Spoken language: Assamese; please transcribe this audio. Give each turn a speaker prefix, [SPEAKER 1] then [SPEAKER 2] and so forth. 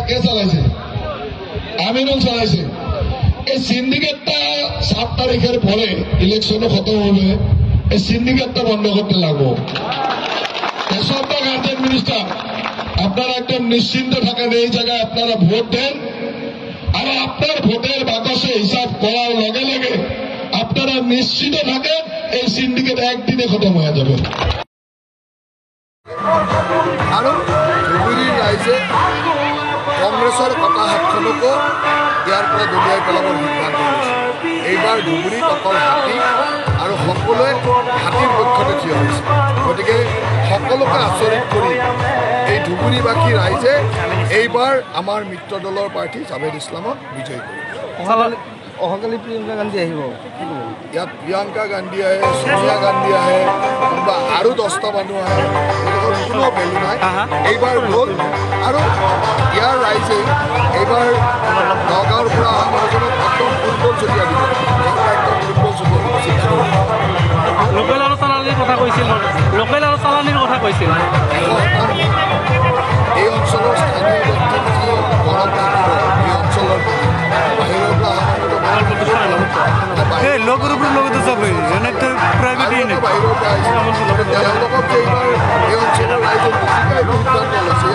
[SPEAKER 1] কে চালাইছে? আমিনুল চালাইছে। এই সিন্ডিকেটটা 7 তারিখের পরে ইলেকশনও খতম হবে, এই সিন্ডিকেটটা বন্ধ করতে লাগবো। এসব গার্জেন মিনিস্টার, আপনারা একদম নিশ্চিন্ত থাকেন, এই জায়গায় আপনারা ভোট দেন, আর আপনার ভোটের বাকসে হিসাব করার লগে লগে আপনারা নিশ্চিত থাকেন এই সিন্ডিকেট একদিনে খতম হয়ে যাবে।
[SPEAKER 2] আৰু ধুবুৰীৰ ৰাইজে কংগ্ৰেছৰ কটা হাতখনকো ইয়াৰ পৰা দলিয়াই পেলাবৰ সিদ্ধান্ত লৈছে। এইবাৰ ধুবুৰীত অকল হাতী আৰু সকলোৱে হাতীৰ পক্ষতে থিয় হৈছে। গতিকে সকলোকে আচৰিত কৰি এই ধুবুৰীবাসী ৰাইজে এইবাৰ আমাৰ মিত্ৰ দলৰ প্ৰাৰ্থী জাভেদ ইছলামক বিজয়ী কৰিব।
[SPEAKER 3] অহাকালি প্ৰিয়ংকা গান্ধী আহিব,
[SPEAKER 2] ইয়াত প্ৰিয়ংকা গান্ধী আহে, সোনিয়া গান্ধী আহে, কোনোবা আৰু 10টা মানুহ আহে, গতিকে কোনো ভেলু নাই। এইবাৰ গ'ল আৰু ইয়াৰ ৰাইজে এইবাৰ নগাঁৱৰ পৰা অহা মানুহজনক একদম ফুটবল ছটিয়াই দিব, একদম ফুটবল ছটিয়াই দিব।
[SPEAKER 4] লোকেল আৰু চালানীৰ কথা কৈছিল, লোকেল আৰু চালানীৰ কথা কৈছিল।
[SPEAKER 2] এই অঞ্চলৰ স্থানীয় ব্যক্তিৰ যি গৰম থাকিব, এই অঞ্চলৰ বাহিৰৰ পৰা অহা
[SPEAKER 3] লোকৰূপৰ লগতে যাব প্ৰাইভেট
[SPEAKER 2] বাহিৰৰ পৰা আহিছে, তেওঁলোকক এইবাৰ এই অঞ্চলৰ ৰাইজে বেছিকৈ সিদ্ধান্ত লৈছে।